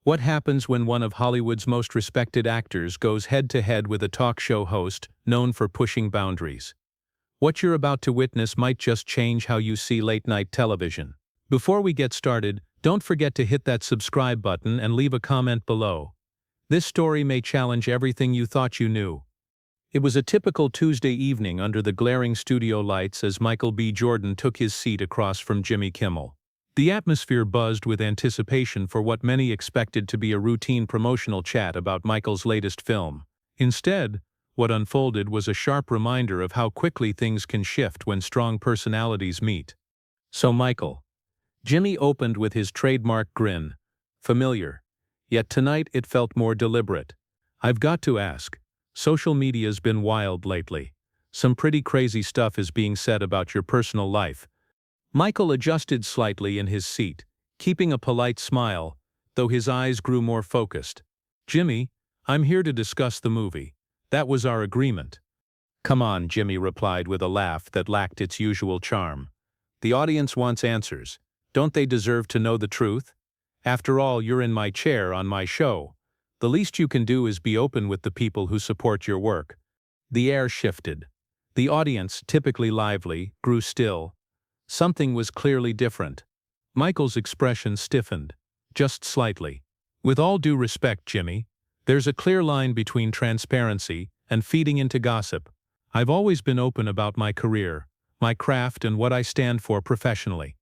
What happens when one of Hollywood's most respected actors goes head-to-head with a talk show host known for pushing boundaries? What you're about to witness might just change how you see late-night television. Before we get started, don't forget to hit that subscribe button and leave a comment below. This story may challenge everything you thought you knew. It was a typical Tuesday evening under the glaring studio lights as Michael B. Jordan took his seat across from Jimmy Kimmel. The atmosphere buzzed with anticipation for what many expected to be a routine promotional chat about Michael's latest film. Instead, what unfolded was a sharp reminder of how quickly things can shift when strong personalities meet. So Michael. Jimmy opened with his trademark grin. Familiar. Yet tonight it felt more deliberate. I've got to ask. Social media's been wild lately. Some pretty crazy stuff is being said about your personal life. Michael adjusted slightly in his seat, keeping a polite smile, though his eyes grew more focused. Jimmy, I'm here to discuss the movie. That was our agreement. Come on, Jimmy replied with a laugh that lacked its usual charm. The audience wants answers. Don't they deserve to know the truth? After all, you're in my chair on my show. The least you can do is be open with the people who support your work. The air shifted. The audience, typically lively, grew still. Something was clearly different. Michael's expression stiffened, just slightly. With all due respect, Jimmy, there's a clear line between transparency and feeding into gossip. I've always been open about my career, my craft, and what I stand for professionally.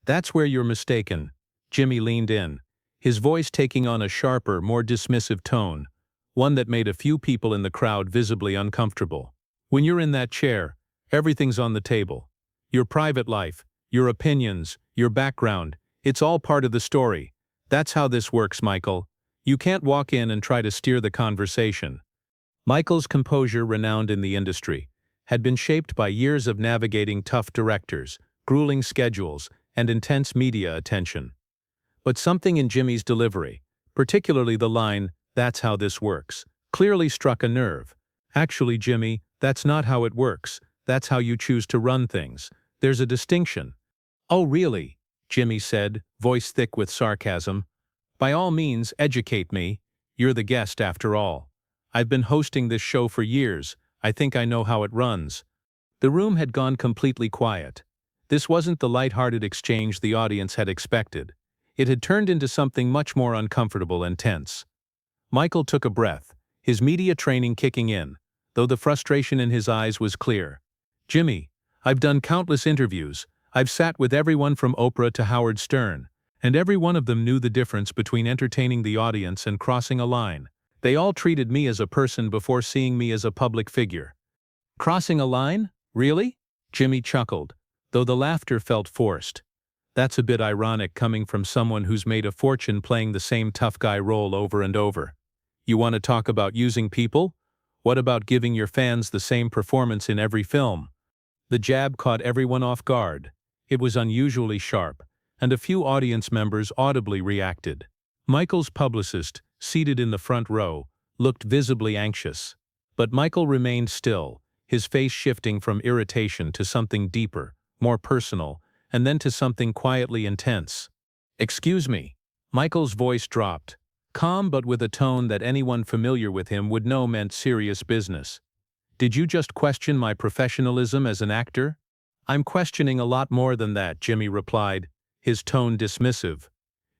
That's where you're mistaken. Jimmy leaned in, his voice taking on a sharper, more dismissive tone, one that made a few people in the crowd visibly uncomfortable. When you're in that chair, everything's on the table. Your private life, your opinions, your background, it's all part of the story. That's how this works, Michael. You can't walk in and try to steer the conversation. Michael's composure, renowned in the industry, had been shaped by years of navigating tough directors, grueling schedules, and intense media attention. But something in Jimmy's delivery, particularly the line, "That's how this works," clearly struck a nerve. Actually, Jimmy, that's not how it works. That's how you choose to run things. There's a distinction. Oh, really? Jimmy said, voice thick with sarcasm. By all means, educate me. You're the guest after all. I've been hosting this show for years. I think I know how it runs. The room had gone completely quiet. This wasn't the light-hearted exchange the audience had expected. It had turned into something much more uncomfortable and tense. Michael took a breath, his media training kicking in, though the frustration in his eyes was clear. Jimmy, I've done countless interviews. I've sat with everyone from Oprah to Howard Stern, and every one of them knew the difference between entertaining the audience and crossing a line. They all treated me as a person before seeing me as a public figure. Crossing a line? Really? Jimmy chuckled, though the laughter felt forced. That's a bit ironic coming from someone who's made a fortune playing the same tough guy role over and over. You want to talk about using people? What about giving your fans the same performance in every film? The jab caught everyone off guard. It was unusually sharp, and a few audience members audibly reacted. Michael's publicist, seated in the front row, looked visibly anxious. But Michael remained still, his face shifting from irritation to something deeper, more personal, and then to something quietly intense. Excuse me. Michael's voice dropped, calm but with a tone that anyone familiar with him would know meant serious business. Did you just question my professionalism as an actor? I'm questioning a lot more than that, Jimmy replied, his tone dismissive.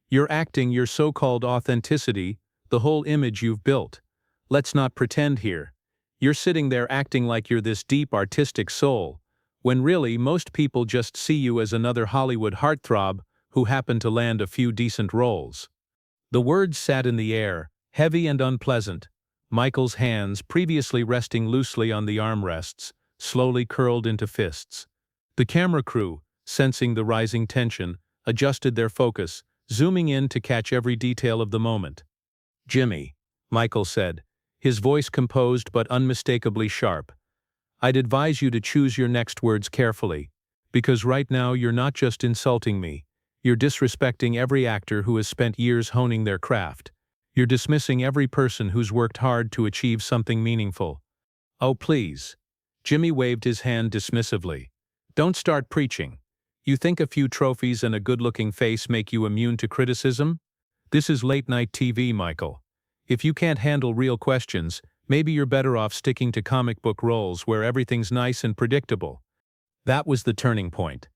You're acting your so-called authenticity, the whole image you've built. Let's not pretend here. You're sitting there acting like you're this deep artistic soul, when really most people just see you as another Hollywood heartthrob who happened to land a few decent roles. The words sat in the air, heavy and unpleasant. Michael's hands, previously resting loosely on the armrests, slowly curled into fists. The camera crew, sensing the rising tension, adjusted their focus, zooming in to catch every detail of the moment. Jimmy, Michael said, his voice composed but unmistakably sharp. I'd advise you to choose your next words carefully, because right now you're not just insulting me, you're disrespecting every actor who has spent years honing their craft. You're dismissing every person who's worked hard to achieve something meaningful. Oh, please. Jimmy waved his hand dismissively. Don't start preaching. You think a few trophies and a good-looking face make you immune to criticism? This is late-night TV, Michael. If you can't handle real questions, maybe you're better off sticking to comic book roles where everything's nice and predictable. That was the turning point.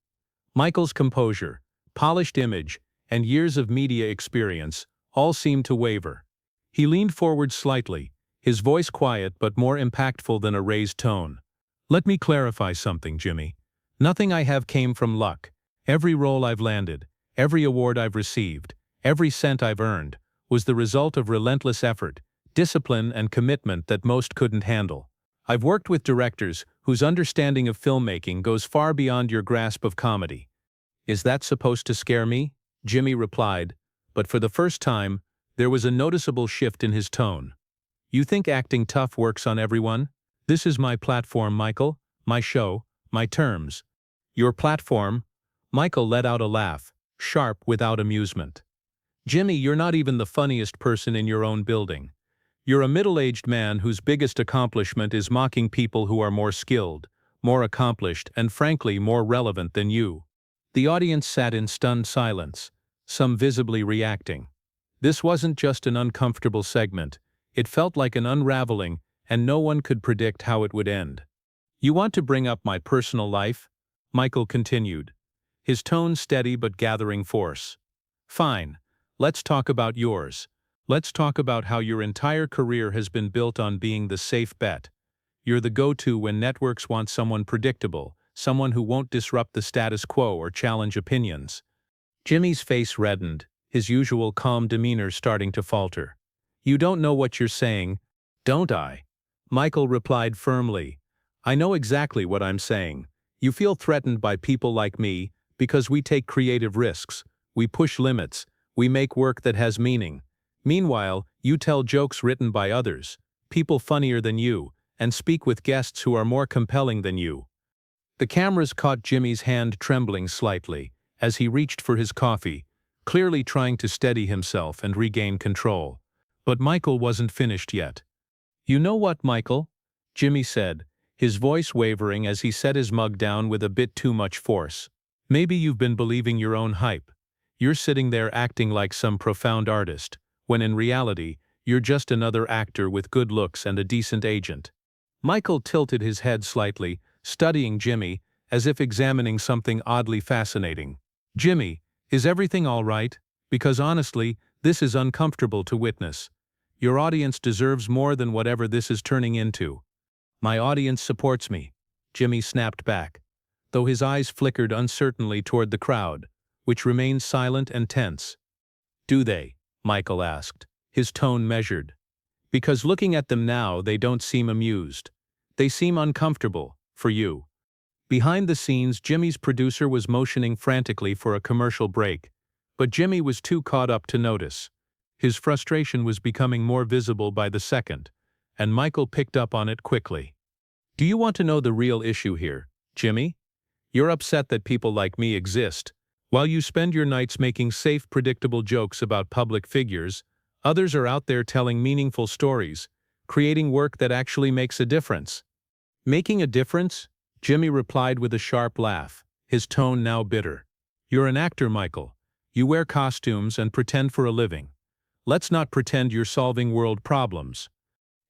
Michael's composure, polished image, and years of media experience all seemed to waver. He leaned forward slightly, his voice quiet but more impactful than a raised tone. Let me clarify something, Jimmy. Nothing I have came from luck. Every role I've landed, every award I've received, every cent I've earned, was the result of relentless effort, discipline, and commitment that most couldn't handle. I've worked with directors whose understanding of filmmaking goes far beyond your grasp of comedy. Is that supposed to scare me? Jimmy replied, but for the first time, there was a noticeable shift in his tone. You think acting tough works on everyone? This is my platform, Michael, my show, my terms. Your platform? Michael let out a laugh, sharp without amusement. Jimmy, you're not even the funniest person in your own building. You're a middle-aged man whose biggest accomplishment is mocking people who are more skilled, more accomplished, and frankly more relevant than you. The audience sat in stunned silence, some visibly reacting. This wasn't just an uncomfortable segment, it felt like an unraveling, and no one could predict how it would end. You want to bring up my personal life? Michael continued, his tone steady but gathering force. Fine, let's talk about yours. Let's talk about how your entire career has been built on being the safe bet. You're the go-to when networks want someone predictable, someone who won't disrupt the status quo or challenge opinions. Jimmy's face reddened, his usual calm demeanor starting to falter. You don't know what you're saying, don't I? Michael replied firmly. I know exactly what I'm saying. You feel threatened by people like me because we take creative risks, we push limits, we make work that has meaning. Meanwhile, you tell jokes written by others, people funnier than you, and speak with guests who are more compelling than you. The cameras caught Jimmy's hand trembling slightly as he reached for his coffee, clearly trying to steady himself and regain control. But Michael wasn't finished yet. You know what, Michael? Jimmy said, his voice wavering as he set his mug down with a bit too much force. Maybe you've been believing your own hype. You're sitting there acting like some profound artist, when in reality, you're just another actor with good looks and a decent agent. Michael tilted his head slightly, studying Jimmy, as if examining something oddly fascinating. Jimmy, is everything all right? Because honestly, this is uncomfortable to witness. Your audience deserves more than whatever this is turning into. My audience supports me, Jimmy snapped back, though his eyes flickered uncertainly toward the crowd, which remained silent and tense. Do they? Michael asked, his tone measured. Because looking at them now, they don't seem amused. They seem uncomfortable, for you. Behind the scenes, Jimmy's producer was motioning frantically for a commercial break, but Jimmy was too caught up to notice. His frustration was becoming more visible by the second, and Michael picked up on it quickly. Do you want to know the real issue here, Jimmy? You're upset that people like me exist. While you spend your nights making safe, predictable jokes about public figures, others are out there telling meaningful stories, creating work that actually makes a difference. Making a difference? Jimmy replied with a sharp laugh, his tone now bitter. You're an actor, Michael. You wear costumes and pretend for a living. Let's not pretend you're solving world problems.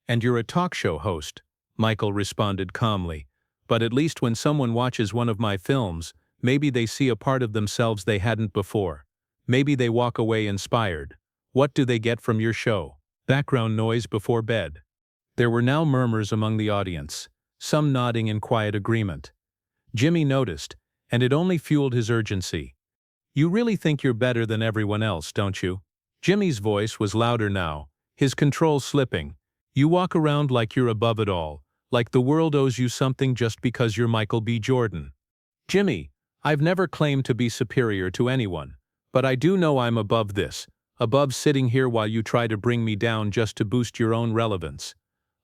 And you're a talk show host, Michael responded calmly. But at least when someone watches one of my films, maybe they see a part of themselves they hadn't before. Maybe they walk away inspired. What do they get from your show? Background noise before bed. There were now murmurs among the audience, some nodding in quiet agreement. Jimmy noticed, and it only fueled his urgency. You really think you're better than everyone else, don't you? Jimmy's voice was louder now, his control slipping. You walk around like you're above it all, like the world owes you something just because you're Michael B. Jordan. Jimmy, I've never claimed to be superior to anyone, but I do know I'm above this, above sitting here while you try to bring me down just to boost your own relevance,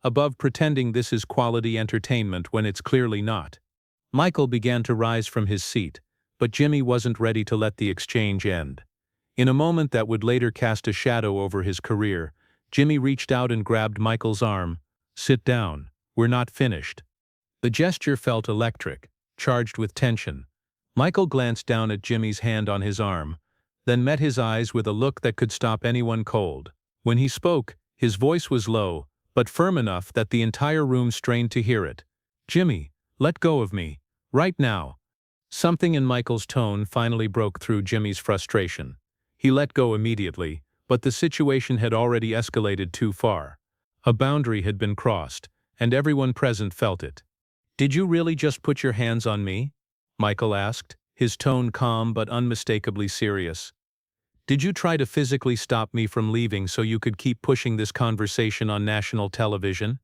above pretending this is quality entertainment when it's clearly not. Michael began to rise from his seat, but Jimmy wasn't ready to let the exchange end. In a moment that would later cast a shadow over his career, Jimmy reached out and grabbed Michael's arm. Sit down, we're not finished. The gesture felt electric, charged with tension. Michael glanced down at Jimmy's hand on his arm, then met his eyes with a look that could stop anyone cold. When he spoke, his voice was low, but firm enough that the entire room strained to hear it. "Jimmy, let go of me. Right now." Something in Michael's tone finally broke through Jimmy's frustration. He let go immediately, but the situation had already escalated too far. A boundary had been crossed, and everyone present felt it. "Did you really just put your hands on me?" Michael asked, his tone calm but unmistakably serious. "Did you try to physically stop me from leaving so you could keep pushing this conversation on national television?"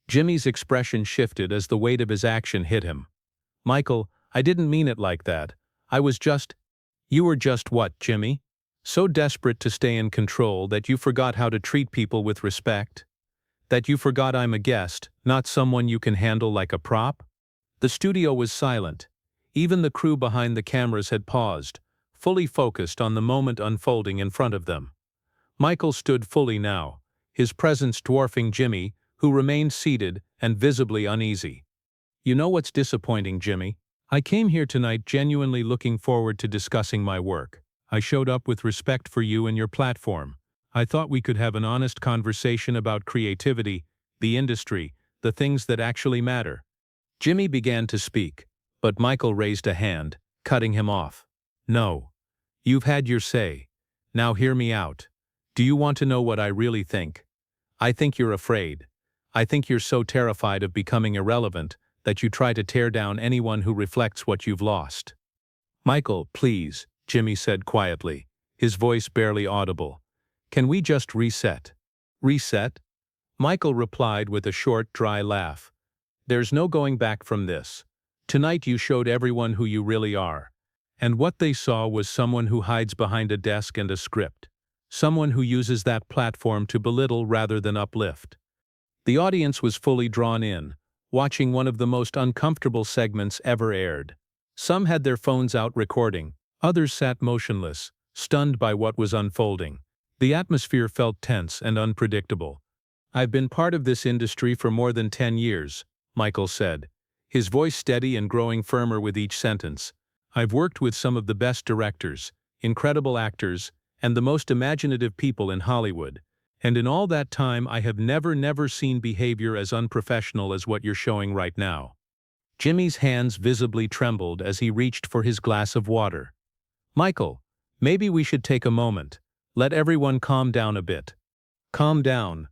Jimmy's expression shifted as the weight of his action hit him. "Michael, I didn't mean it like that. I was just—" "You were just what, Jimmy? So desperate to stay in control that you forgot how to treat people with respect? That you forgot I'm a guest, not someone you can handle like a prop?" The studio was silent. Even the crew behind the cameras had paused, fully focused on the moment unfolding in front of them. Michael stood fully now, his presence dwarfing Jimmy, who remained seated and visibly uneasy. "You know what's disappointing, Jimmy? I came here tonight genuinely looking forward to discussing my work. I showed up with respect for you and your platform. I thought we could have an honest conversation about creativity, the industry, the things that actually matter." Jimmy began to speak, but Michael raised a hand, cutting him off. "No. You've had your say. Now hear me out. Do you want to know what I really think? I think you're afraid. I think you're so terrified of becoming irrelevant that you try to tear down anyone who reflects what you've lost." "Michael, please," Jimmy said quietly, his voice barely audible. "Can we just reset?" "Reset?" Michael replied with a short, dry laugh. "There's no going back from this. Tonight you showed everyone who you really are. And what they saw was someone who hides behind a desk and a script. Someone who uses that platform to belittle rather than uplift." The audience was fully drawn in, watching one of the most uncomfortable segments ever aired. Some had their phones out recording, others sat motionless, stunned by what was unfolding. The atmosphere felt tense and unpredictable. "I've been part of this industry for more than 10 years, Michael said, his voice steady and growing firmer with each sentence. "I've worked with some of the best directors, incredible actors, and the most imaginative people in Hollywood. And in all that time I have never seen behavior as unprofessional as what you're showing right now." Jimmy's hands visibly trembled as he reached for his glass of water. "Michael, maybe we should take a moment. Let everyone calm down a bit." "Calm down."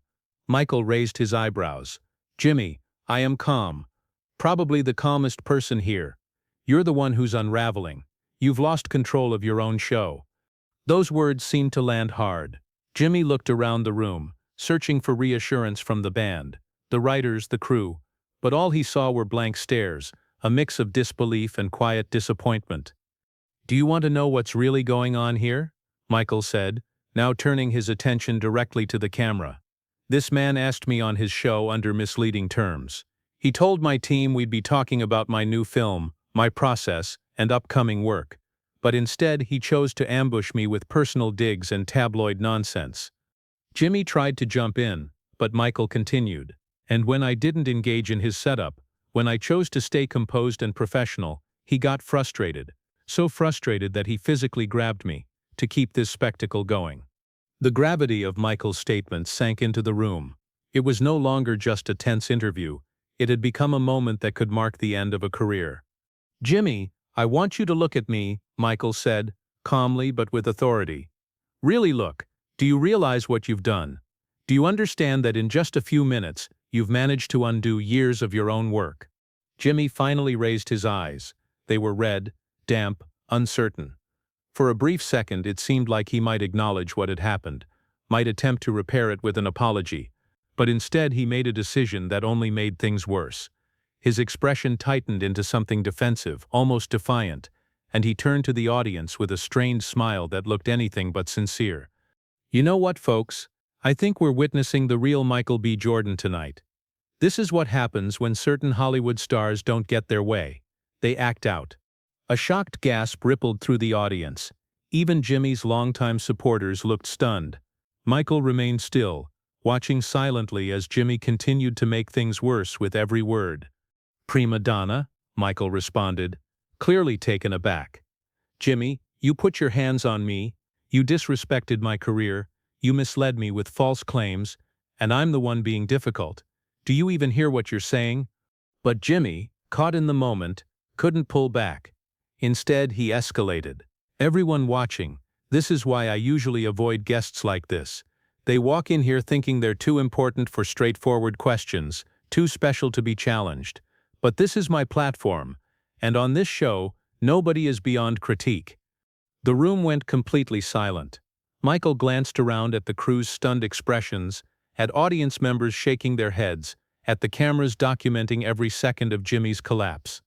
Michael raised his eyebrows. "Jimmy, I am calm. Probably the calmest person here. You're the one who's unraveling. You've lost control of your own show." Those words seemed to land hard. Jimmy looked around the room, searching for reassurance from the band, the writers, the crew, but all he saw were blank stares, a mix of disbelief and quiet disappointment. "Do you want to know what's really going on here?" Michael said, now turning his attention directly to the camera. "This man asked me on his show under misleading terms. He told my team we'd be talking about my new film, my process, and upcoming work. But instead he chose to ambush me with personal digs and tabloid nonsense." Jimmy tried to jump in, but Michael continued. "And when I didn't engage in his setup, when I chose to stay composed and professional, he got frustrated. So frustrated that he physically grabbed me, to keep this spectacle going." The gravity of Michael's statement sank into the room. It was no longer just a tense interview. It had become a moment that could mark the end of a career. "Jimmy, I want you to look at me," Michael said, calmly but with authority. "Really look. Do you realize what you've done? Do you understand that in just a few minutes, you've managed to undo years of your own work?" Jimmy finally raised his eyes. They were red, damp, uncertain. For a brief second it seemed like he might acknowledge what had happened, might attempt to repair it with an apology. But instead he made a decision that only made things worse. His expression tightened into something defensive, almost defiant, and he turned to the audience with a strained smile that looked anything but sincere. "You know what, folks? I think we're witnessing the real Michael B. Jordan tonight. This is what happens when certain Hollywood stars don't get their way. They act out." A shocked gasp rippled through the audience. Even Jimmy's longtime supporters looked stunned. Michael remained still, watching silently as Jimmy continued to make things worse with every word. "Prima donna," Michael responded, clearly taken aback. "Jimmy, you put your hands on me. You disrespected my career, you misled me with false claims, and I'm the one being difficult. Do you even hear what you're saying?" But Jimmy, caught in the moment, couldn't pull back. Instead, he escalated. "Everyone watching, this is why I usually avoid guests like this. They walk in here thinking they're too important for straightforward questions, too special to be challenged. But this is my platform, and on this show, nobody is beyond critique." The room went completely silent. Michael glanced around at the crew's stunned expressions, at audience members shaking their heads, at the cameras documenting every second of Jimmy's collapse.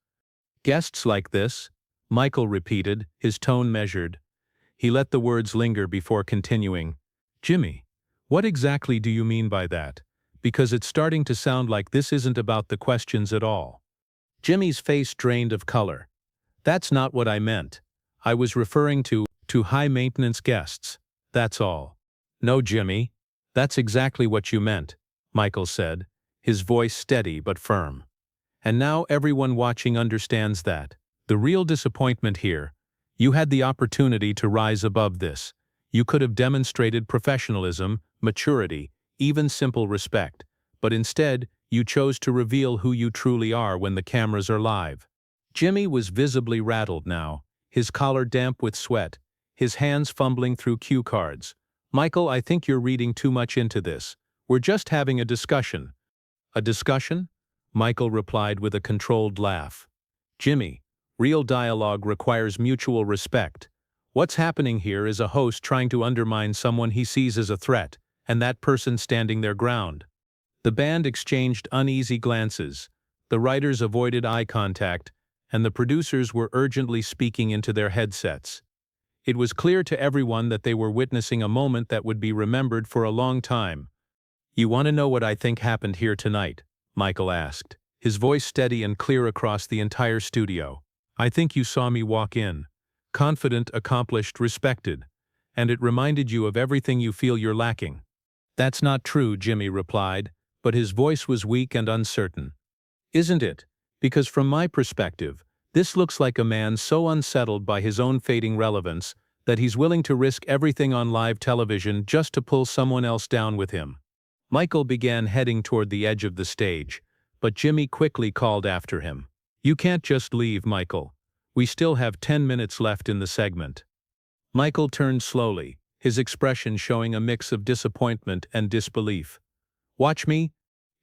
"Guests like this?" Michael repeated, his tone measured. He let the words linger before continuing. "Jimmy, what exactly do you mean by that? Because it's starting to sound like this isn't about the questions at all." Jimmy's face drained of color. "That's not what I meant. I was referring to high-maintenance guests. That's all." "No, Jimmy. That's exactly what you meant," Michael said, his voice steady but firm. "And now everyone watching understands that. The real disappointment here, you had the opportunity to rise above this. You could have demonstrated professionalism, maturity, even simple respect. But instead, you chose to reveal who you truly are when the cameras are live." Jimmy was visibly rattled now, his collar damp with sweat, his hands fumbling through cue cards. "Michael, I think you're reading too much into this. We're just having a discussion." "A discussion?" Michael replied with a controlled laugh. "Jimmy, real dialogue requires mutual respect. What's happening here is a host trying to undermine someone he sees as a threat, and that person standing their ground." The band exchanged uneasy glances, the writers avoided eye contact, and the producers were urgently speaking into their headsets. It was clear to everyone that they were witnessing a moment that would be remembered for a long time. "You want to know what I think happened here tonight?" Michael asked, his voice steady and clear across the entire studio. "I think you saw me walk in. Confident, accomplished, respected. And it reminded you of everything you feel you're lacking." "That's not true," Jimmy replied, but his voice was weak and uncertain. "Isn't it? Because from my perspective, this looks like a man so unsettled by his own fading relevance that he's willing to risk everything on live television just to pull someone else down with him." Michael began heading toward the edge of the stage, but Jimmy quickly called after him. "You can't just leave, Michael. We still have 10 minutes left in the segment." Michael turned slowly, his expression showing a mix of disappointment and disbelief. "Watch me.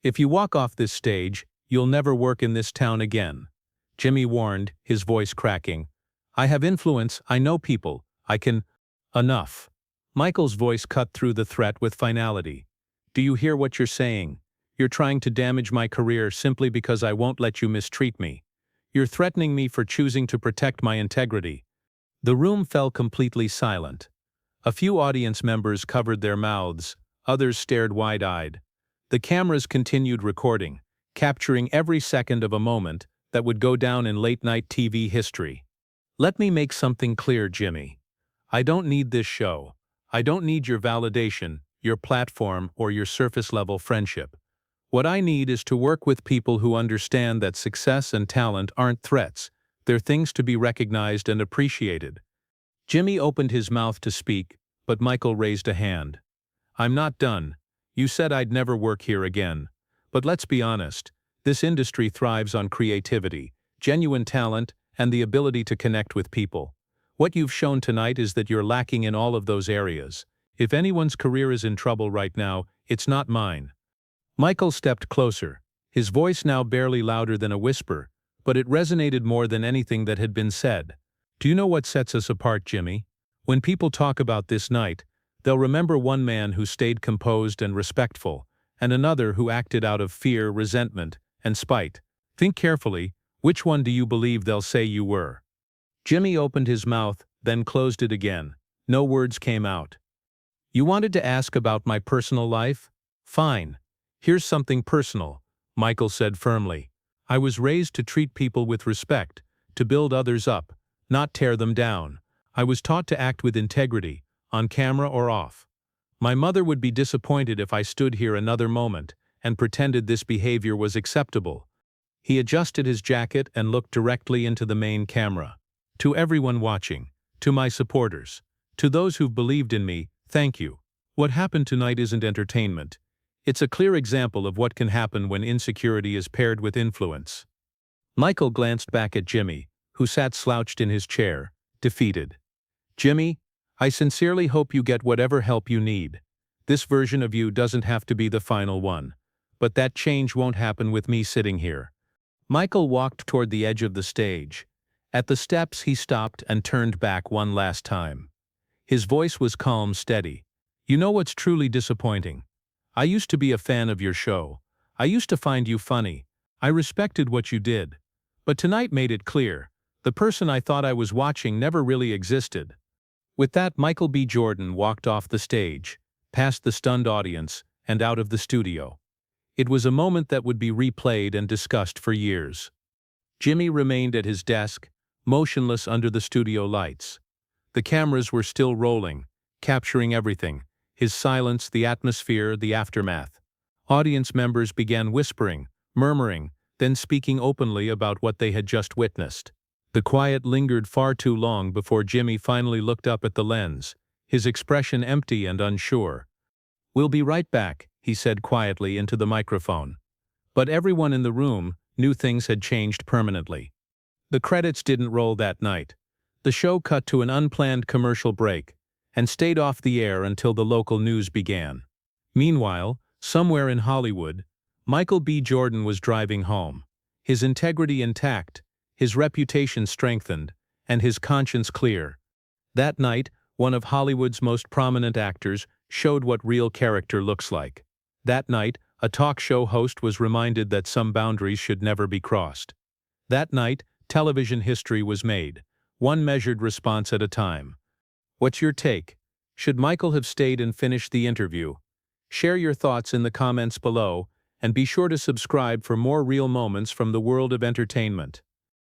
If you walk off this stage, you'll never work in this town again," Jimmy warned, his voice cracking. "I have influence, I know people, I can—" "Enough." Michael's voice cut through the threat with finality. "Do you hear what you're saying? You're trying to damage my career simply because I won't let you mistreat me. You're threatening me for choosing to protect my integrity." The room fell completely silent. A few audience members covered their mouths, others stared wide-eyed. The cameras continued recording, capturing every second of a moment that would go down in late-night TV history. "Let me make something clear, Jimmy. I don't need this show. I don't need your validation, your platform, or your surface-level friendship. What I need is to work with people who understand that success and talent aren't threats, they're things to be recognized and appreciated." Jimmy opened his mouth to speak, but Michael raised a hand. "I'm not done. You said I'd never work here again. But let's be honest, this industry thrives on creativity, genuine talent, and the ability to connect with people. What you've shown tonight is that you're lacking in all of those areas. If anyone's career is in trouble right now, it's not mine." Michael stepped closer, his voice now barely louder than a whisper, but it resonated more than anything that had been said. "Do you know what sets us apart, Jimmy? When people talk about this night, they'll remember one man who stayed composed and respectful, and another who acted out of fear, resentment, and spite. Think carefully, which one do you believe they'll say you were?" Jimmy opened his mouth, then closed it again. No words came out. "You wanted to ask about my personal life? Fine. Here's something personal," Michael said firmly. "I was raised to treat people with respect, to build others up, not tear them down. I was taught to act with integrity, on camera or off. My mother would be disappointed if I stood here another moment and pretended this behavior was acceptable." He adjusted his jacket and looked directly into the main camera. "To everyone watching, to my supporters, To those who've believed in me, thank you. What happened tonight isn't entertainment. It's a clear example of what can happen when insecurity is paired with influence." Michael glanced back at Jimmy, who sat slouched in his chair, defeated. "Jimmy, I sincerely hope you get whatever help you need. This version of you doesn't have to be the final one. But that change won't happen with me sitting here." Michael walked toward the edge of the stage. At the steps he stopped and turned back one last time. His voice was calm, steady. "You know what's truly disappointing? I used to be a fan of your show. I used to find you funny. I respected what you did. But tonight made it clear. The person I thought I was watching never really existed." With that, Michael B. Jordan walked off the stage, past the stunned audience, and out of the studio. It was a moment that would be replayed and discussed for years. Jimmy remained at his desk, motionless under the studio lights. The cameras were still rolling, capturing everything: his silence, the atmosphere, the aftermath. Audience members began whispering, murmuring, then speaking openly about what they had just witnessed. The quiet lingered far too long before Jimmy finally looked up at the lens, his expression empty and unsure. "We'll be right back," he said quietly into the microphone. But everyone in the room knew things had changed permanently. The credits didn't roll that night. The show cut to an unplanned commercial break and stayed off the air until the local news began. Meanwhile, somewhere in Hollywood, Michael B. Jordan was driving home, his integrity intact, his reputation strengthened, and his conscience clear. That night, one of Hollywood's most prominent actors showed what real character looks like. That night, a talk show host was reminded that some boundaries should never be crossed. That night, television history was made, one measured response at a time. What's your take? Should Michael have stayed and finished the interview? Share your thoughts in the comments below, and be sure to subscribe for more real moments from the world of entertainment.